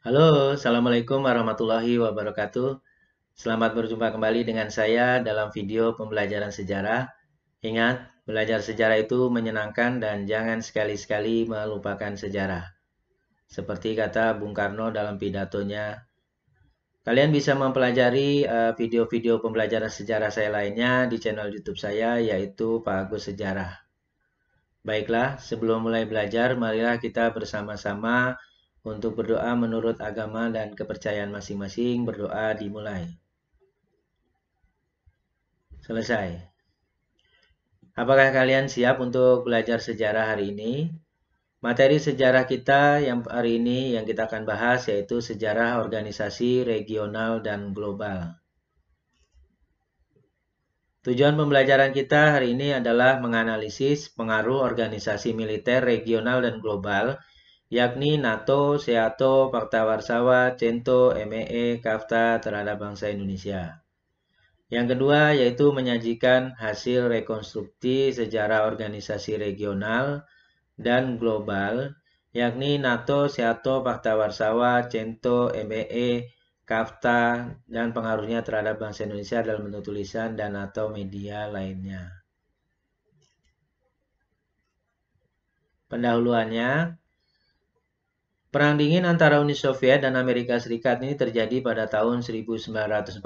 Halo, Assalamualaikum warahmatullahi wabarakatuh. Selamat berjumpa kembali dengan saya dalam video pembelajaran sejarah. Ingat, belajar sejarah itu menyenangkan dan jangan sekali-sekali melupakan sejarah. Seperti kata Bung Karno dalam pidatonya, kalian bisa mempelajari video-video pembelajaran sejarah saya lainnya di channel YouTube saya, yaitu Pak Agus Sejarah. Baiklah, sebelum mulai belajar, marilah kita bersama-sama untuk berdoa menurut agama dan kepercayaan masing-masing. Berdoa dimulai. Selesai. Apakah kalian siap untuk belajar sejarah hari ini? Materi sejarah kita yang hari ini yang kita akan bahas yaitu sejarah organisasi regional dan global. Tujuan pembelajaran kita hari ini adalah menganalisis pengaruh organisasi militer regional dan global, yakni NATO, SEATO, Pakta Warsawa, CENTO, MEE, KAFTA terhadap bangsa Indonesia. Yang kedua yaitu menyajikan hasil rekonstruksi sejarah organisasi regional dan global, yakni NATO, SEATO, Pakta Warsawa, CENTO, MEE, KAFTA, dan pengaruhnya terhadap bangsa Indonesia dalam bentuk tulisan dan atau media lainnya. Pendahuluannya, Perang dingin antara Uni Soviet dan Amerika Serikat ini terjadi pada tahun 1947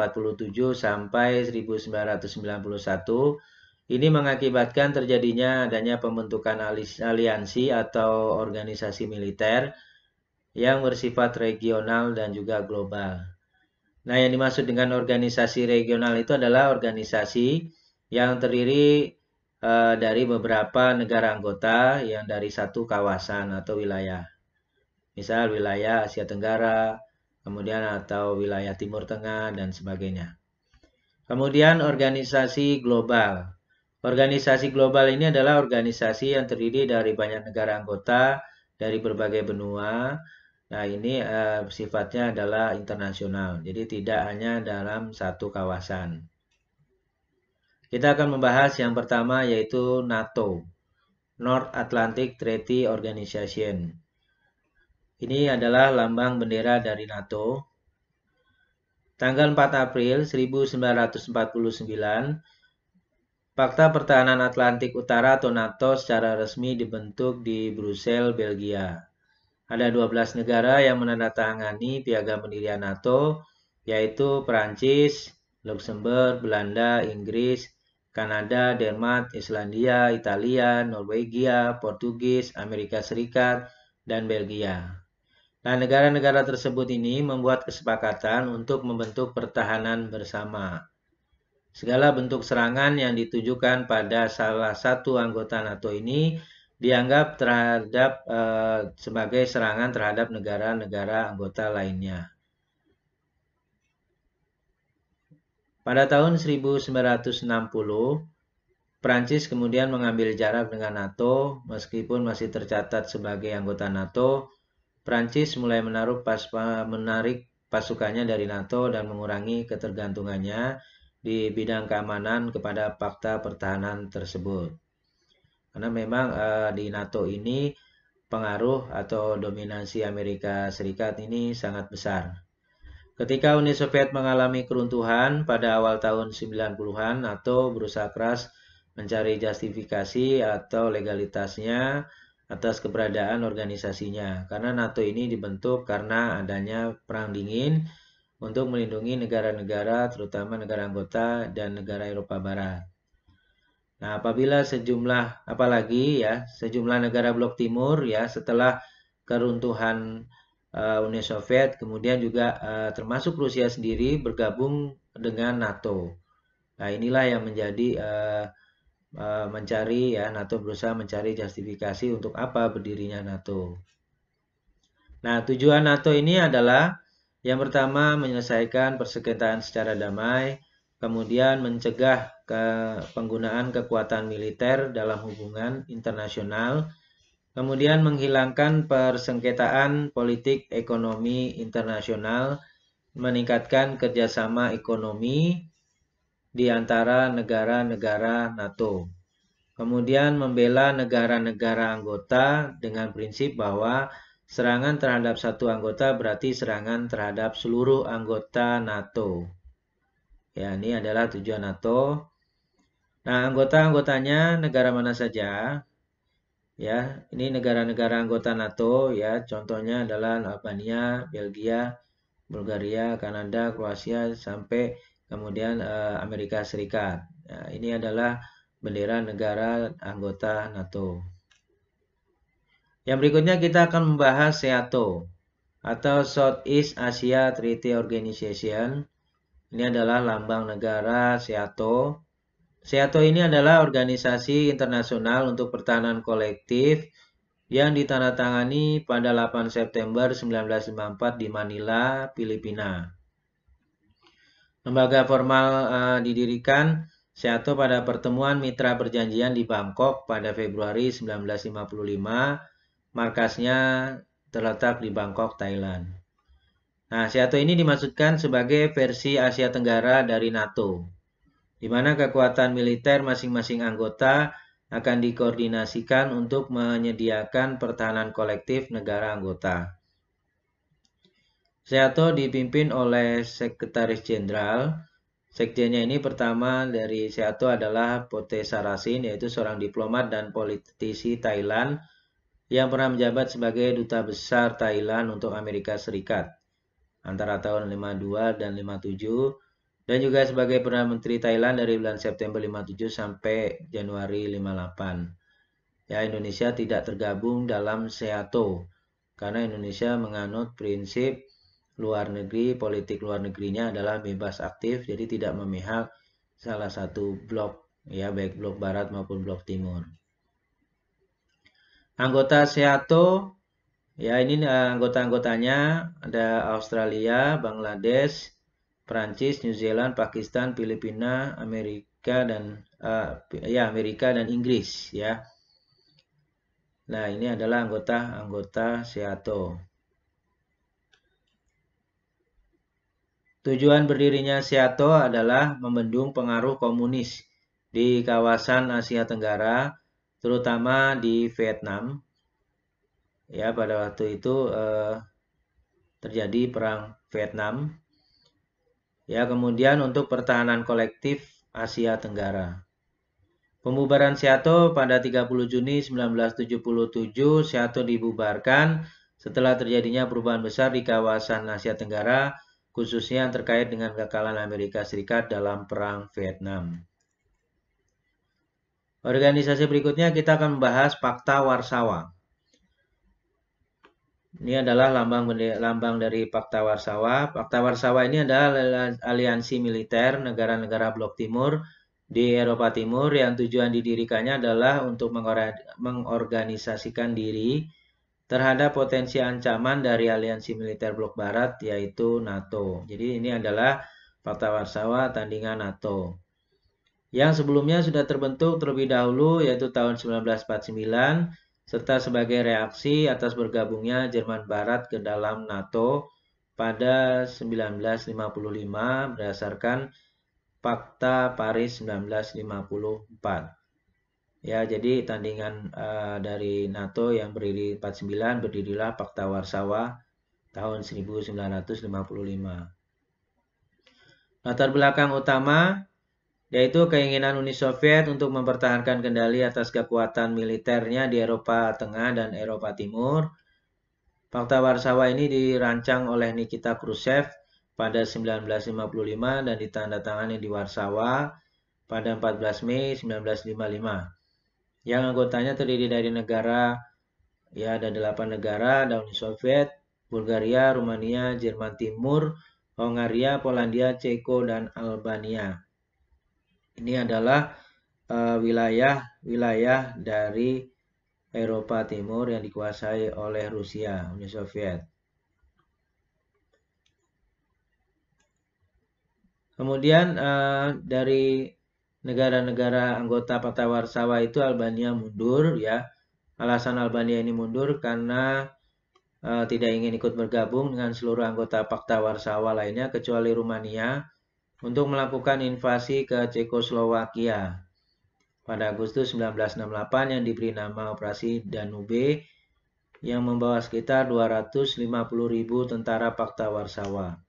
sampai 1991. Ini mengakibatkan terjadinya adanya pembentukan aliansi atau organisasi militer yang bersifat regional dan juga global. Nah, yang dimaksud dengan organisasi regional itu adalah organisasi yang terdiri dari beberapa negara anggota yang dari satu kawasan atau wilayah. Misal wilayah Asia Tenggara, kemudian atau wilayah Timur Tengah, dan sebagainya. Kemudian organisasi global. Organisasi global ini adalah organisasi yang terdiri dari banyak negara anggota dari berbagai benua. Nah, ini sifatnya adalah internasional, jadi tidak hanya dalam satu kawasan. Kita akan membahas yang pertama yaitu NATO, North Atlantic Treaty Organization. Ini adalah lambang bendera dari NATO. Tanggal 4 April 1949, Pakta Pertahanan Atlantik Utara atau NATO secara resmi dibentuk di Brussels, Belgia. Ada 12 negara yang menandatangani piagam pendirian NATO, yaitu Perancis, Luxembourg, Belanda, Inggris, Kanada, Denmark, Islandia, Italia, Norwegia, Portugis, Amerika Serikat, dan Belgia. Nah, negara-negara tersebut ini membuat kesepakatan untuk membentuk pertahanan bersama. Segala bentuk serangan yang ditujukan pada salah satu anggota NATO ini dianggap sebagai serangan terhadap negara-negara anggota lainnya. Pada tahun 1960, Prancis kemudian mengambil jarak dengan NATO, meskipun masih tercatat sebagai anggota NATO. Prancis mulai menarik pasukannya dari NATO dan mengurangi ketergantungannya di bidang keamanan kepada fakta pertahanan tersebut. Karena memang di NATO ini pengaruh atau dominasi Amerika Serikat ini sangat besar. Ketika Uni Soviet mengalami keruntuhan pada awal tahun 90-an, NATO berusaha keras mencari justifikasi atau legalitasnya atas keberadaan organisasinya. Karena NATO ini dibentuk karena adanya perang dingin untuk melindungi negara-negara, terutama negara anggota dan negara Eropa Barat. Nah, apabila sejumlah negara blok timur ya setelah keruntuhan Uni Soviet, kemudian juga termasuk Rusia sendiri bergabung dengan NATO. Nah, inilah yang menjadi NATO berusaha mencari justifikasi untuk apa berdirinya NATO. Nah, tujuan NATO ini adalah yang pertama menyelesaikan persengketaan secara damai, kemudian mencegah penggunaan kekuatan militer dalam hubungan internasional, kemudian menghilangkan persengketaan politik ekonomi internasional, meningkatkan kerjasama ekonomi di antara negara-negara NATO. Kemudian membela negara-negara anggota dengan prinsip bahwa Serangan terhadap satu anggota berarti serangan terhadap seluruh anggota NATO. Ya, ini adalah tujuan NATO. Nah, anggota-anggotanya negara mana saja? Ya, ini negara-negara anggota NATO ya. Contohnya adalah Albania, Belgia, Bulgaria, Kanada, Kroasia, sampai kemudian Amerika Serikat. Nah, ini adalah bendera negara anggota NATO. Yang berikutnya kita akan membahas SEATO atau Southeast Asia Treaty Organization. Ini adalah lambang negara SEATO. SEATO ini adalah organisasi internasional untuk pertahanan kolektif yang ditandatangani pada 8 September 1954 di Manila, Filipina. Lembaga formal didirikan SEATO pada pertemuan mitra perjanjian di Bangkok pada Februari 1955. Markasnya terletak di Bangkok, Thailand. Nah, SEATO ini dimaksudkan sebagai versi Asia Tenggara dari NATO, di mana kekuatan militer masing-masing anggota akan dikoordinasikan untuk menyediakan pertahanan kolektif negara anggota. SEATO dipimpin oleh Sekretaris Jenderal. Sekjennya ini pertama dari SEATO adalah Pote Sarasin, yaitu seorang diplomat dan politisi Thailand yang pernah menjabat sebagai Duta Besar Thailand untuk Amerika Serikat antara tahun 52 dan 57, dan juga sebagai Perdana Menteri Thailand dari bulan September 57 sampai Januari 58. Ya, Indonesia tidak tergabung dalam SEATO karena Indonesia menganut prinsip luar negeri, politik luar negerinya adalah bebas aktif, jadi tidak memihak salah satu blok, ya baik blok barat maupun blok timur. Anggota SEATO, ya ini anggota-anggotanya ada Australia, Bangladesh, Prancis, New Zealand, Pakistan, Filipina, Amerika dan Amerika dan Inggris ya. Nah, ini adalah anggota SEATO. Tujuan berdirinya SEATO adalah membendung pengaruh komunis di kawasan Asia Tenggara, terutama di Vietnam. Ya, pada waktu itu terjadi perang Vietnam. Ya, kemudian untuk pertahanan kolektif Asia Tenggara. Pembubaran SEATO pada 30 Juni 1977, SEATO dibubarkan setelah terjadinya perubahan besar di kawasan Asia Tenggara, khususnya yang terkait dengan kekalahan Amerika Serikat dalam perang Vietnam. Organisasi berikutnya kita akan membahas Pakta Warsawa. Ini adalah lambang dari Pakta Warsawa. Pakta Warsawa ini adalah aliansi militer negara-negara Blok Timur di Eropa Timur yang tujuan didirikannya adalah untuk mengorganisasikan diri terhadap potensi ancaman dari aliansi militer Blok Barat, yaitu NATO. Jadi ini adalah Pakta Warsawa tandingan NATO. Yang sebelumnya sudah terbentuk terlebih dahulu, yaitu tahun 1949, serta sebagai reaksi atas bergabungnya Jerman Barat ke dalam NATO pada 1955 berdasarkan Pakta Paris 1954. Ya, jadi tandingan dari NATO yang berdiri 49 berdirilah Pakta Warsawa tahun 1955. Latar belakang utama yaitu keinginan Uni Soviet untuk mempertahankan kendali atas kekuatan militernya di Eropa Tengah dan Eropa Timur. Pakta Warsawa ini dirancang oleh Nikita Khrushchev pada 1955 dan ditandatangani di Warsawa pada 14 Mei 1955. Yang anggotanya terdiri dari negara, ya ada 8 negara, ada Uni Soviet, Bulgaria, Rumania, Jerman Timur, Hongaria, Polandia, Ceko, dan Albania. Ini adalah wilayah-wilayah dari Eropa Timur yang dikuasai oleh Rusia, Uni Soviet. Kemudian dari negara-negara anggota Pakta Warsawa itu Albania mundur ya. Alasan Albania ini mundur karena tidak ingin ikut bergabung dengan seluruh anggota Pakta Warsawa lainnya kecuali Rumania untuk melakukan invasi ke Cekoslowakia pada Agustus 1968 yang diberi nama Operasi Danube yang membawa sekitar 250.000 tentara Pakta Warsawa.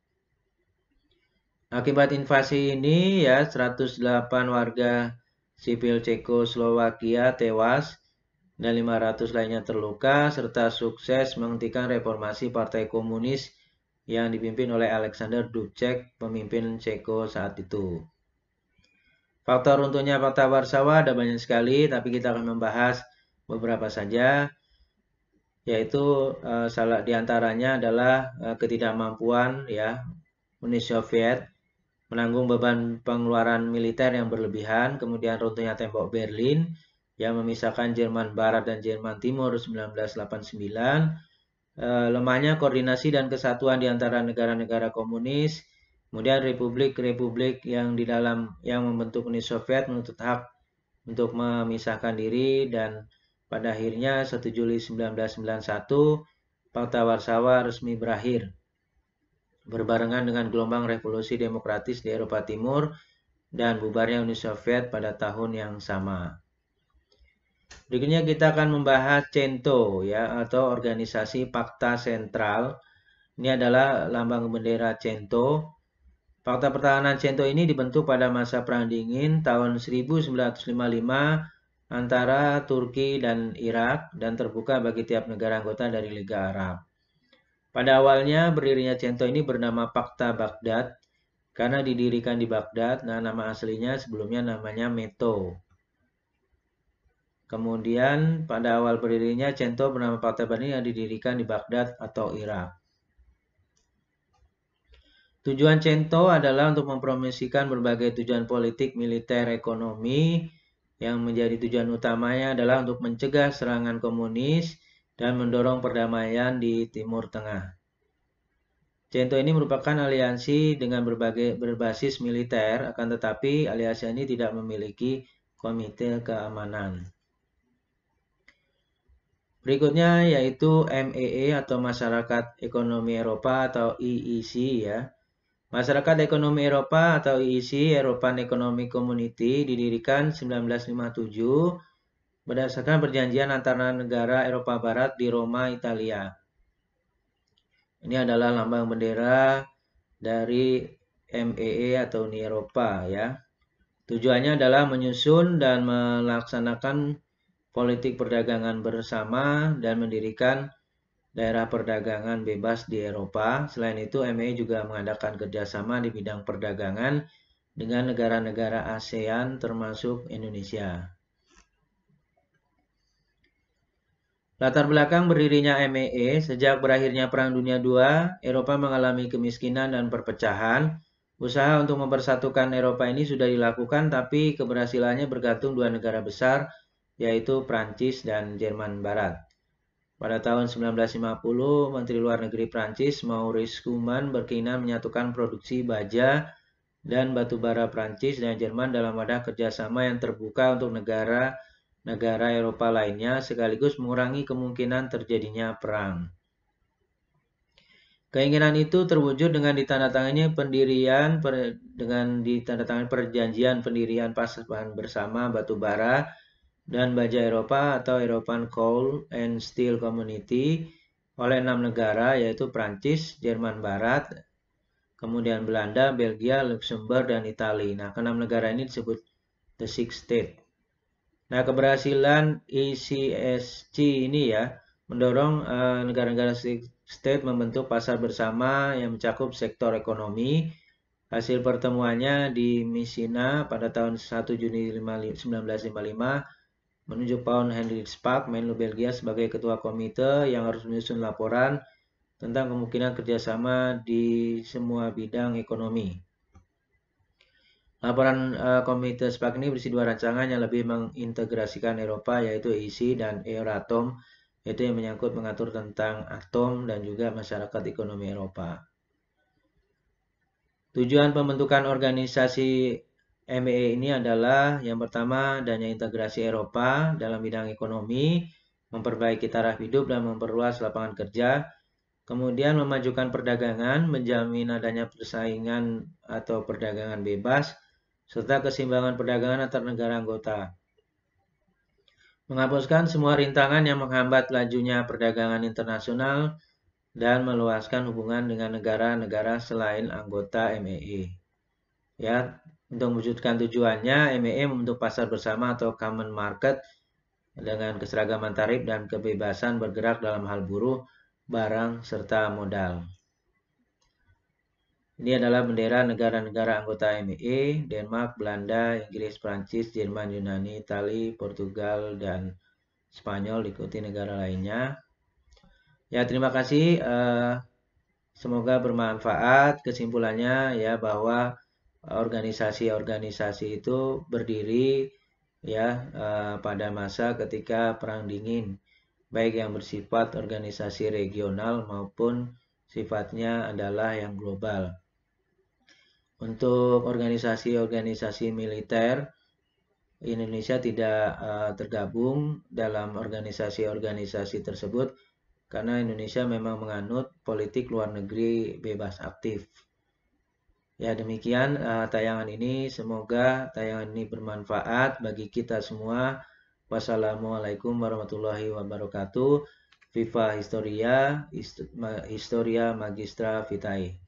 Akibat invasi ini ya 108 warga sipil Cekoslowakia tewas dan 500 lainnya terluka serta sukses menghentikan reformasi Partai Komunis yang dipimpin oleh Alexander Dubček, pemimpin Ceko saat itu. Faktor runtuhnya Pakta Warsawa ada banyak sekali, tapi kita akan membahas beberapa saja, yaitu salah diantaranya adalah ketidakmampuan ya Uni Soviet menanggung beban pengeluaran militer yang berlebihan, kemudian runtuhnya tembok Berlin yang memisahkan Jerman Barat dan Jerman Timur 1989, lemahnya koordinasi dan kesatuan di antara negara-negara komunis, kemudian republik-republik yang membentuk Uni Soviet menuntut hak untuk memisahkan diri, dan pada akhirnya 1 Juli 1991 Pakta Warsawa resmi berakhir berbarengan dengan gelombang revolusi demokratis di Eropa Timur dan bubarnya Uni Soviet pada tahun yang sama. Berikutnya kita akan membahas CENTO ya, atau Organisasi Pakta Sentral. Ini adalah lambang bendera CENTO. Fakta pertahanan CENTO ini dibentuk pada masa Perang Dingin tahun 1955 antara Turki dan Irak dan terbuka bagi tiap negara anggota dari Liga Arab. Pada awalnya berdirinya CENTO ini bernama Pakta Baghdad karena didirikan di Baghdad. Nah, nama aslinya sebelumnya namanya METO. Kemudian pada awal berdirinya CENTO bernama Pakta Baghdad yang didirikan di Baghdad atau Irak. Tujuan CENTO adalah untuk mempromosikan berbagai tujuan politik, militer, ekonomi, yang menjadi tujuan utamanya adalah untuk mencegah serangan komunis dan mendorong perdamaian di Timur Tengah. CENTO ini merupakan aliansi dengan berbasis militer, akan tetapi aliansi ini tidak memiliki komite keamanan. Berikutnya yaitu MAE atau Masyarakat Ekonomi Eropa atau EEC ya. Masyarakat Ekonomi Eropa atau EEC, European Economic Community, didirikan 1957 berdasarkan perjanjian antara negara Eropa Barat di Roma, Italia. Ini adalah lambang bendera dari MAE atau Uni Eropa ya. Tujuannya adalah menyusun dan melaksanakan politik perdagangan bersama dan mendirikan daerah perdagangan bebas di Eropa. Selain itu, MAE juga mengadakan kerjasama di bidang perdagangan dengan negara-negara ASEAN termasuk Indonesia. Latar belakang berdirinya MAE, sejak berakhirnya Perang Dunia II, Eropa mengalami kemiskinan dan perpecahan. Usaha untuk mempersatukan Eropa ini sudah dilakukan, tapi keberhasilannya bergantung dua negara besar, yaitu Prancis dan Jerman Barat. Pada tahun 1950, Menteri Luar Negeri Prancis Maurice Schumann berkeinginan menyatukan produksi baja dan batu bara Prancis dan Jerman dalam wadah kerjasama yang terbuka untuk negara Eropa lainnya, sekaligus mengurangi kemungkinan terjadinya perang. Keinginan itu terwujud dengan ditandatangani perjanjian pendirian Pasaman Bersama Batu Bara dan Baja Eropa atau European Coal and Steel Community oleh 6 negara, yaitu Prancis, Jerman Barat, kemudian Belanda, Belgia, Luxembourg, dan Italia. Nah, ke-6 negara ini disebut The Six States. Nah, keberhasilan ECSC ini ya mendorong negara-negara Six States membentuk pasar bersama yang mencakup sektor ekonomi. Hasil pertemuannya di Messina pada tahun 1 Juni 1955 menunjuk Paul Hendrik Spaak, Menlu Belgia, sebagai ketua komite yang harus menyusun laporan tentang kemungkinan kerjasama di semua bidang ekonomi. Laporan komite Spaak ini berisi 2 rancangan yang lebih mengintegrasikan Eropa, yaitu EEC dan Euratom, yaitu yang menyangkut mengatur tentang atom dan juga masyarakat ekonomi Eropa. Tujuan pembentukan organisasi MAE ini adalah yang pertama adanya integrasi Eropa dalam bidang ekonomi, memperbaiki taraf hidup dan memperluas lapangan kerja, kemudian memajukan perdagangan, menjamin adanya persaingan atau perdagangan bebas, serta keseimbangan perdagangan antar negara anggota. menghapuskan semua rintangan yang menghambat lajunya perdagangan internasional dan meluaskan hubungan dengan negara-negara selain anggota MEE. Ya, untuk mewujudkan tujuannya, MEE membentuk pasar bersama atau common market dengan keseragaman tarif dan kebebasan bergerak dalam hal buruh, barang, serta modal. Ini adalah bendera negara-negara anggota MEE, Denmark, Belanda, Inggris, Prancis, Jerman, Yunani, Itali, Portugal, dan Spanyol, diikuti negara lainnya. Ya, terima kasih. Semoga bermanfaat. Kesimpulannya ya bahwa organisasi-organisasi itu berdiri ya pada masa ketika Perang Dingin, baik yang bersifat organisasi regional maupun sifatnya adalah yang global. Untuk organisasi-organisasi militer, Indonesia tidak tergabung dalam organisasi-organisasi tersebut karena Indonesia memang menganut politik luar negeri bebas aktif. Ya, demikian tayangan ini. Semoga tayangan ini bermanfaat bagi kita semua. Wassalamualaikum warahmatullahi wabarakatuh. Viva Historia, Historia Magistra Vitae.